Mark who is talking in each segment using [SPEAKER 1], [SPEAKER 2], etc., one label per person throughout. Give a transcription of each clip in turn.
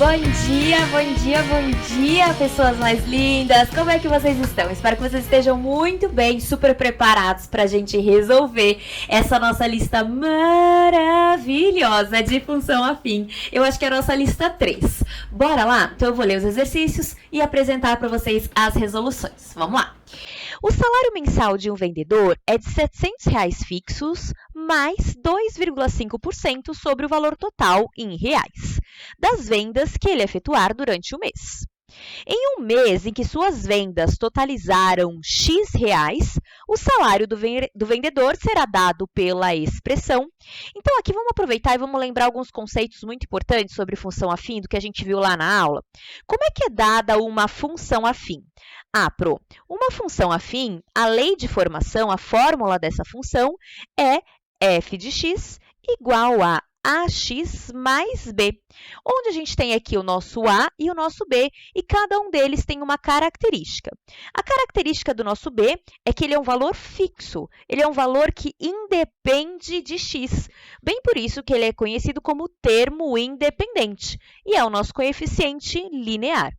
[SPEAKER 1] Bom dia, pessoas mais lindas! Como é que vocês estão? Espero que vocês estejam muito bem, super preparados para a gente resolver essa nossa lista maravilhosa de função afim. Eu acho que é a nossa lista 3. Bora lá? Então eu vou ler os exercícios e apresentar para vocês as resoluções. Vamos lá! O salário mensal de um vendedor é de R$ 700 fixos, mais 2,5% sobre o valor total em reais, das vendas que ele efetuar durante o mês. Em um mês em que suas vendas totalizaram X reais, o salário do vendedor será dado pela expressão. Então, aqui vamos aproveitar e vamos lembrar alguns conceitos muito importantes sobre função afim do que a gente viu lá na aula. Como é que é dada uma função afim? Uma função afim, a lei de formação, a fórmula dessa função é f de x igual a ax mais b, onde a gente tem aqui o nosso a e o nosso b, e cada um deles tem uma característica. A característica do nosso b é que ele é um valor fixo, ele é um valor que independe de x, bem por isso que ele é conhecido como termo independente, e é o nosso coeficiente linear.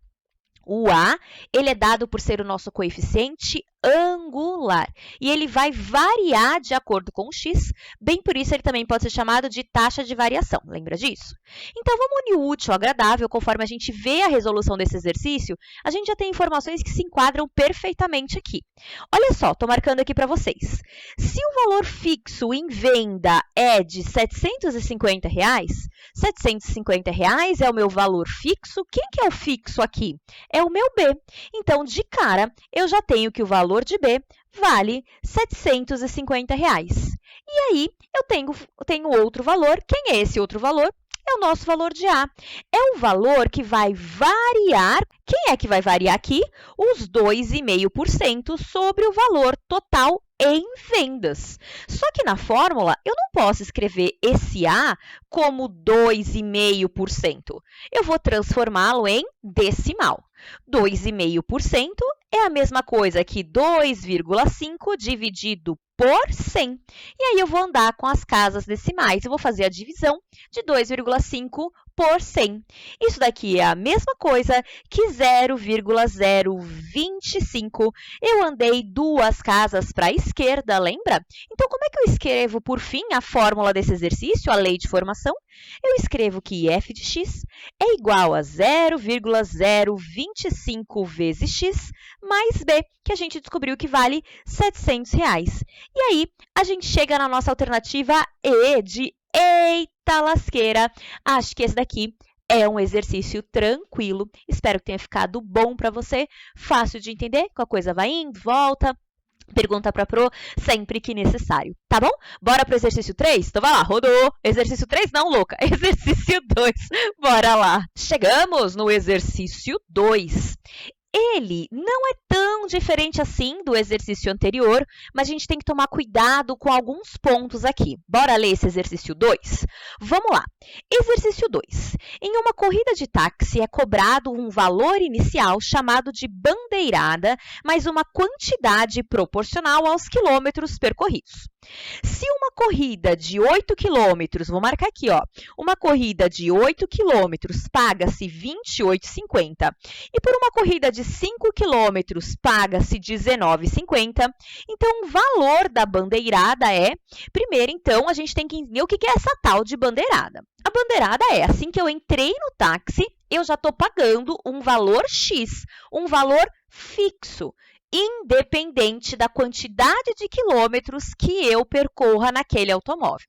[SPEAKER 1] O a, ele é dado por ser o nosso coeficiente angular, e ele vai variar de acordo com o x, bem por isso ele também pode ser chamado de taxa de variação, lembra disso? Então, vamos unir o útil ao agradável, conforme a gente vê a resolução desse exercício, a gente já tem informações que se enquadram perfeitamente aqui. Olha só, estou marcando aqui para vocês. Se o valor fixo em venda é de R$ 750, R$ 750 é o meu valor fixo. Quem que é o fixo aqui? É o meu b. Então, de cara, eu já tenho que o valor de b vale R$ 750. E aí, eu tenho outro valor. Quem é esse outro valor? É o nosso valor de A. É o valor que vai variar. Quem é que vai variar aqui? Os 2,5% sobre o valor total em vendas. Só que na fórmula, eu não posso escrever esse A como 2,5%. Eu vou transformá-lo em decimal. 2,5% é a mesma coisa que 2,5 dividido por 100. E aí, eu vou andar com as casas decimais. Eu vou fazer a divisão de 2,5 por 100. Isso daqui é a mesma coisa que 0,025. Eu andei duas casas para a esquerda, lembra? Então, como é que eu escrevo, por fim, a fórmula desse exercício, a lei de formação? Eu escrevo que f de x é igual a 0,025 vezes x mais b, que a gente descobriu que vale R$ 700. E aí, a gente chega na nossa alternativa E de eita lasqueira. Acho que esse daqui é um exercício tranquilo. Espero que tenha ficado bom para você, fácil de entender, com a coisa vai indo, volta. Pergunta para a Pro sempre que necessário, tá bom? Bora para o exercício 3? Então vai lá, rodou! Exercício 3 não, louca! Exercício 2, bora lá! Chegamos no exercício 2. Ele não é tão diferente assim do exercício anterior, mas a gente tem que tomar cuidado com alguns pontos aqui. Bora ler esse exercício 2? Vamos lá. Exercício 2. Em uma corrida de táxi é cobrado um valor inicial chamado de bandeirada, mais uma quantidade proporcional aos quilômetros percorridos. Se uma corrida de 8 quilômetros, vou marcar aqui, ó, uma corrida de 8 quilômetros paga-se R$ 28,50 e por uma corrida de 5 quilômetros paga-se R$ 19,50, então o valor da bandeirada é, primeiro, então, a gente tem que entender o que é essa tal de bandeirada. A bandeirada é, assim que eu entrei no táxi, eu já estou pagando um valor X, um valor fixo, independente da quantidade de quilômetros que eu percorra naquele automóvel.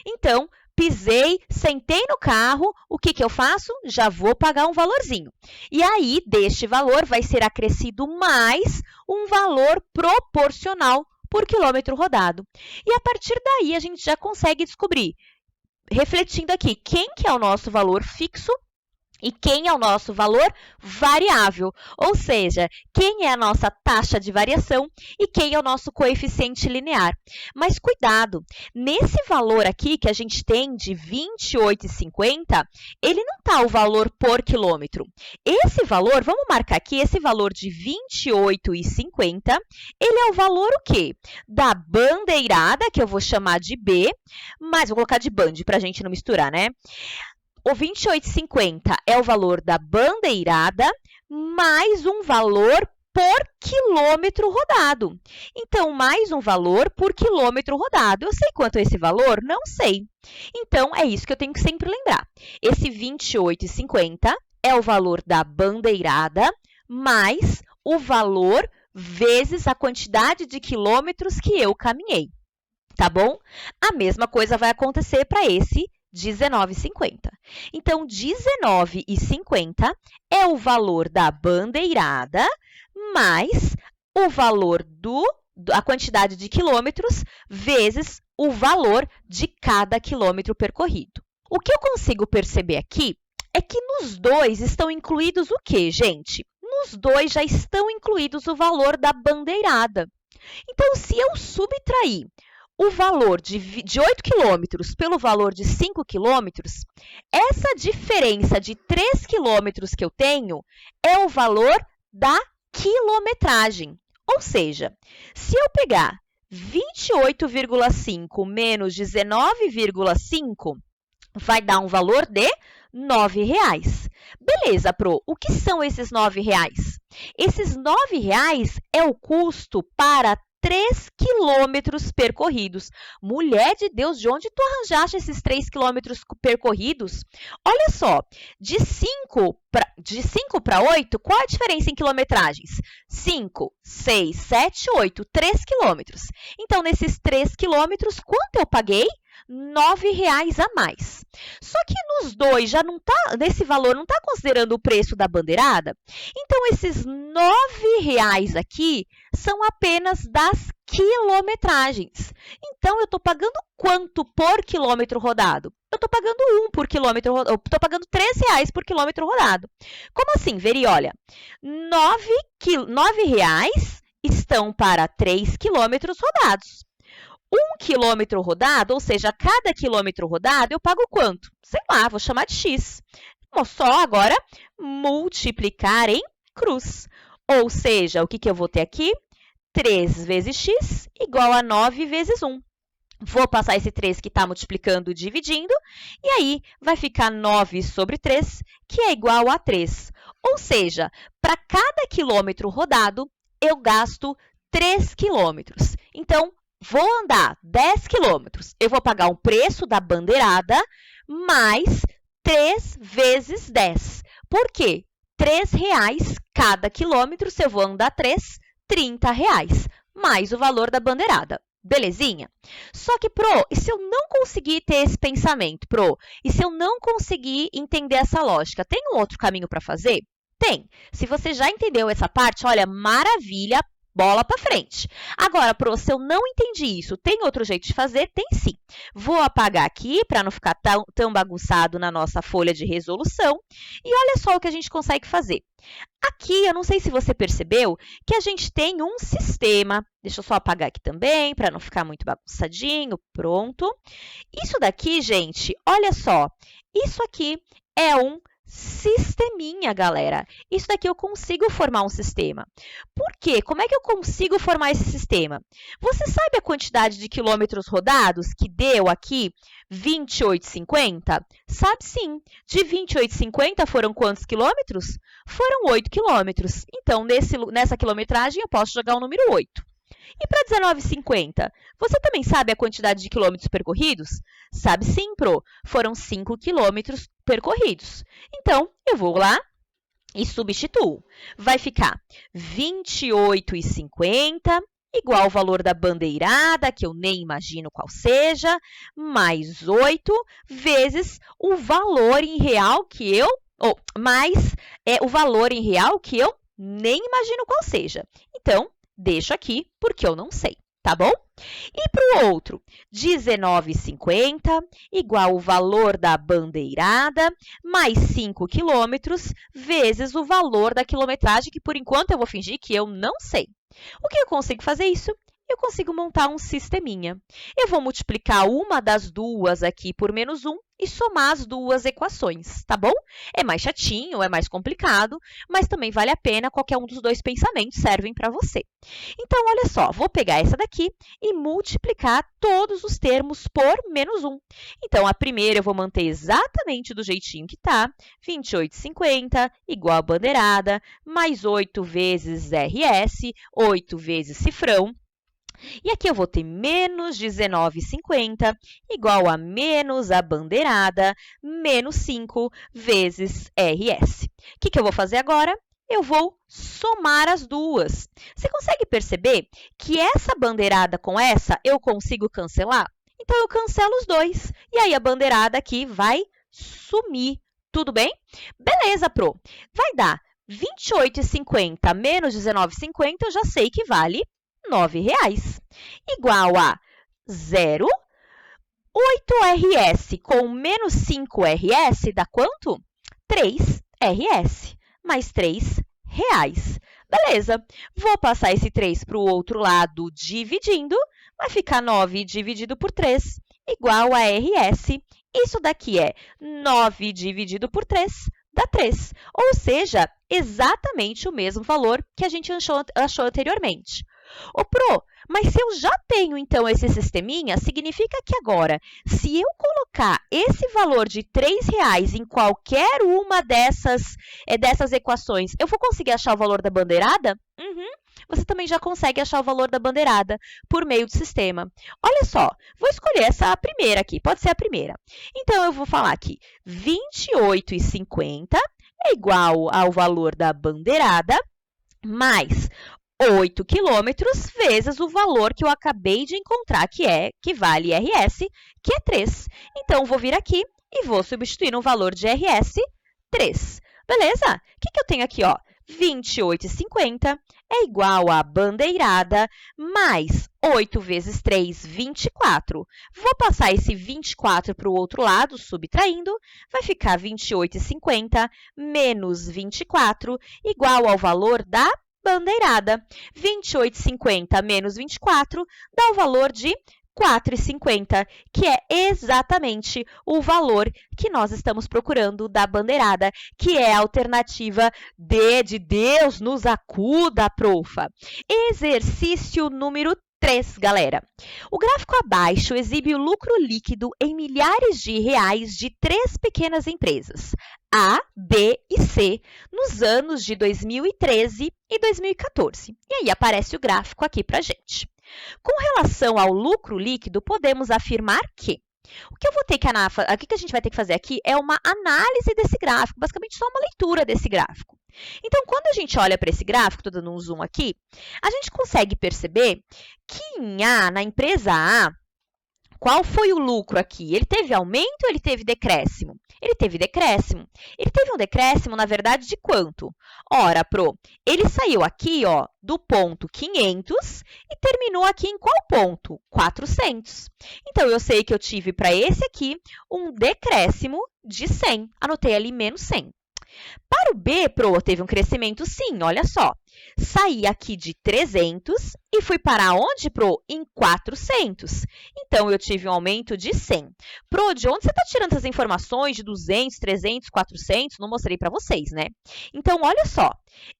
[SPEAKER 1] Então, pisei, sentei no carro, o que eu faço? Já vou pagar um valorzinho. E aí, deste valor, vai ser acrescido mais um valor proporcional por quilômetro rodado. E a partir daí, a gente já consegue descobrir, refletindo aqui, quem que é o nosso valor fixo e quem é o nosso valor variável, ou seja, quem é a nossa taxa de variação e quem é o nosso coeficiente linear. Mas cuidado, nesse valor aqui que a gente tem de R$ 28,50, ele não está o valor por quilômetro. Esse valor, vamos marcar aqui, esse valor de R$ 28,50, ele é o valor o quê? Da bandeirada, que eu vou chamar de B, mas vou colocar de band para a gente não misturar, né? o 28,50 é o valor da bandeirada mais um valor por quilômetro rodado. Então, mais um valor por quilômetro rodado. Eu sei quanto é esse valor? Não sei. Então, é isso que eu tenho que sempre lembrar. Esse 28,50 é o valor da bandeirada mais o valor vezes a quantidade de quilômetros que eu caminhei. Tá bom? A mesma coisa vai acontecer para esse 19,50. Então, 19,50 é o valor da bandeirada mais o valor a quantidade de quilômetros vezes o valor de cada quilômetro percorrido. O que eu consigo perceber aqui é que nos dois estão incluídos o quê, gente? Nos dois já estão incluídos o valor da bandeirada. Então, se eu subtrair o valor de 8 quilômetros pelo valor de 5 quilômetros, essa diferença de 3 quilômetros que eu tenho é o valor da quilometragem. Ou seja, se eu pegar 28,5 menos 19,5, vai dar um valor de R$ 9,00. Beleza, Pro, o que são esses R$ 9,00? Esses R$ 9,00 é o custo para 3 quilômetros percorridos. Mulher de Deus, de onde tu arranjaste esses 3 quilômetros percorridos? Olha só, de 5 para 8, qual a diferença em quilometragens? 5, 6, 7, 8, 3 quilômetros. Então, nesses 3 quilômetros, quanto eu paguei? R$ 9,00 a mais. Só que nos dois, nesse valor, não está considerando o preço da bandeirada? Então, esses R$ 9,00 aqui são apenas das quilometragens. Então, eu estou pagando quanto por quilômetro rodado? Eu estou pagando estou pagando R$ 3,00 por quilômetro rodado. Como assim, Veri? Olha, R$ 9,00 estão para 3 quilômetros rodados. 1 quilômetro rodado, ou seja, cada quilômetro rodado, eu pago quanto? Sei lá, vou chamar de X. Vou só agora multiplicar em cruz. Ou seja, o que eu vou ter aqui? 3 vezes X igual a 9 vezes 1. Vou passar esse 3 que está multiplicando e dividindo, e aí vai ficar 9 sobre 3, que é igual a 3. Ou seja, para cada quilômetro rodado, eu gasto 3 quilômetros. Então, vou andar 10 quilômetros, eu vou pagar o preço da bandeirada mais 3 vezes 10. Por quê? R$ 3,00 cada quilômetro, se eu vou andar 3, R$ 30,00, mais o valor da bandeirada. Belezinha? Só que, Pro, e se eu não conseguir ter esse pensamento, Pro? E se eu não conseguir entender essa lógica, tem um outro caminho para fazer? Tem. Se você já entendeu essa parte, olha, maravilha, bola para frente. Agora, Pro, se eu não entendi isso, tem outro jeito de fazer? Tem sim. Vou apagar aqui para não ficar tão bagunçado na nossa folha de resolução. E olha só o que a gente consegue fazer. Aqui, eu não sei se você percebeu que a gente tem um sistema. Deixa eu só apagar aqui também, para não ficar muito bagunçadinho. Pronto. Isso daqui, gente, olha só. Isso aqui é um sisteminha, galera. Isso daqui eu consigo formar um sistema. Por quê? Como é que eu consigo formar esse sistema? Você sabe a quantidade de quilômetros rodados que deu aqui 28,50? Sabe sim. De 28,50 foram quantos quilômetros? Foram 8 quilômetros. Então, nessa quilometragem, eu posso jogar o número 8. E para 19,50, você também sabe a quantidade de quilômetros percorridos? Sabe sim, Pro. Foram 5 quilômetros percorridos. Então, eu vou lá e substituo. Vai ficar 28,50 igual ao valor da bandeirada, que eu nem imagino qual seja, mais 8 vezes o valor em real que eu... mais o valor em real que eu nem imagino qual seja. Então, deixo aqui porque eu não sei, tá bom? E para o outro, 19,50 igual o valor da bandeirada mais 5 quilômetros vezes o valor da quilometragem, que por enquanto eu vou fingir que eu não sei. O que eu consigo fazer isso? eu consigo montar um sisteminha. Eu vou multiplicar uma das duas aqui por menos 1 e somar as duas equações, tá bom? É mais chatinho, é mais complicado, mas também vale a pena, qualquer um dos dois pensamentos servem para você. Então, olha só, vou pegar essa daqui e multiplicar todos os termos por menos 1. Então, a primeira eu vou manter exatamente do jeitinho que está, 28,50 igual a bandeirada, mais 8 vezes RS, 8 vezes cifrão. E aqui eu vou ter menos 19,50 igual a menos a bandeirada, menos 5 vezes RS. O que eu vou fazer agora? Eu vou somar as duas. Você consegue perceber que essa bandeirada com essa eu consigo cancelar? Então, eu cancelo os dois. E aí, a bandeirada aqui vai sumir. Tudo bem? Beleza, Pro. Vai dar 28,50 menos 19,50, eu já sei que vale R$9. Igual a 0. 8RS com menos 5RS dá quanto? 3RS, mais R$3. Beleza. Vou passar esse 3 para o outro lado dividindo. Vai ficar 9 dividido por 3 igual a RS. Isso daqui é 9 dividido por 3 dá 3. Ou seja, exatamente o mesmo valor que a gente achou anteriormente. Ô, Pro, mas se eu já tenho, então, esse sisteminha, significa que agora, se eu colocar esse valor de R$3 em qualquer uma dessas equações, eu vou conseguir achar o valor da bandeirada? Você também já consegue achar o valor da bandeirada por meio do sistema. Olha só, vou escolher essa primeira aqui, pode ser a primeira. Então, eu vou falar aqui, 28,50 é igual ao valor da bandeirada, mais 8 quilômetros vezes o valor que eu acabei de encontrar, que vale RS, que é 3. Então, vou vir aqui e vou substituir no valor de RS, 3. Beleza? O que eu tenho aqui? 28,50 é igual a bandeirada mais 8 vezes 3, 24. Vou passar esse 24 para o outro lado, subtraindo, vai ficar 28,50 menos 24 igual ao valor da bandeirada. 28,50 menos 24 dá o valor de 4,50, que é exatamente o valor que nós estamos procurando da bandeirada, que é a alternativa D de Deus nos acuda, profa. Exercício número 3, galera. O gráfico abaixo exibe o lucro líquido em milhares de reais de 3 pequenas empresas, A, B e C, nos anos de 2013 e 2014. E aí aparece o gráfico aqui para a gente. Com relação ao lucro líquido, podemos afirmar que o que a gente vai ter que fazer aqui é uma análise desse gráfico, basicamente só uma leitura desse gráfico. Então, quando a gente olha para esse gráfico, estou dando um zoom aqui, a gente consegue perceber que na empresa A, qual foi o lucro aqui? Ele teve aumento ou ele teve decréscimo? Ele teve decréscimo. Ele teve um decréscimo, na verdade, de quanto? Ora, Pro, ele saiu aqui, do ponto 500 e terminou aqui em qual ponto? 400. Então, eu sei que eu tive para esse aqui um decréscimo de 100. Anotei ali menos 100. Para o B, Pro, teve um crescimento sim, olha só. Saí aqui de 300 e fui para onde, Pro? Em 400. Então, eu tive um aumento de 100. Pro, de onde você está tirando essas informações de 200, 300, 400? Não mostrei para vocês, né? Então, olha só.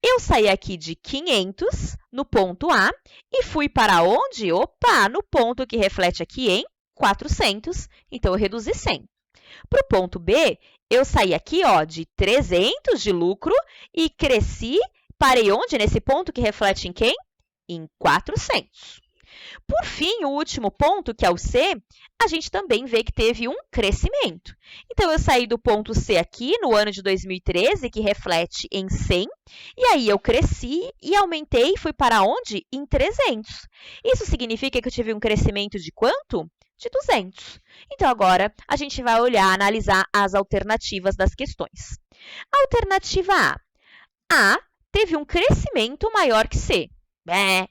[SPEAKER 1] Eu saí aqui de 500 no ponto A e fui para onde? Opa, no ponto que reflete aqui em 400. Então, eu reduzi 100. Para o ponto B, eu saí aqui de 300 de lucro e cresci, parei onde? Nesse ponto que reflete em quem? Em 400. Por fim, o último ponto, que é o C, a gente também vê que teve um crescimento. Então, eu saí do ponto C aqui no ano de 2013, que reflete em 100, e aí eu cresci e aumentei e fui para onde? Em 300. Isso significa que eu tive um crescimento de quanto? De 200. Então, agora, a gente vai analisar as alternativas das questões. Alternativa A. A teve um crescimento maior que C.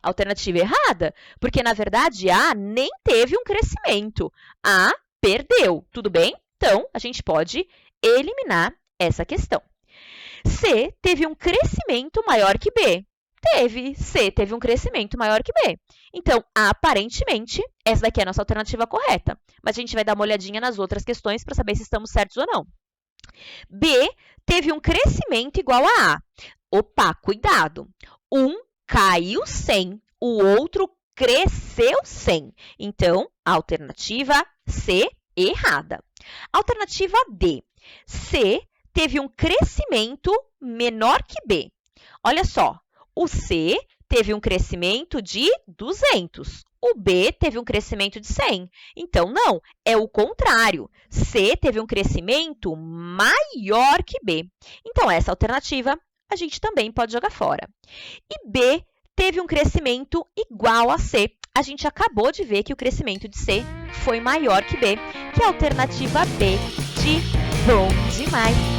[SPEAKER 1] Alternativa errada, porque, na verdade, A nem teve um crescimento. A perdeu, tudo bem? Então, a gente pode eliminar essa questão. C teve um crescimento maior que B. Teve. C teve um crescimento maior que B. Então, aparentemente, essa daqui é a nossa alternativa correta. Mas a gente vai dar uma olhadinha nas outras questões para saber se estamos certos ou não. B teve um crescimento igual a A. Opa, cuidado! Um caiu 100, o outro cresceu 100. Então, a alternativa C, errada. Alternativa D. C teve um crescimento menor que B. Olha só, o C teve um crescimento de 200. O B teve um crescimento de 100. Então, não, é o contrário. C teve um crescimento maior que B. Então, essa alternativa a gente também pode jogar fora. E B teve um crescimento igual a C. A gente acabou de ver que o crescimento de C foi maior que B, que é a alternativa B de bom demais.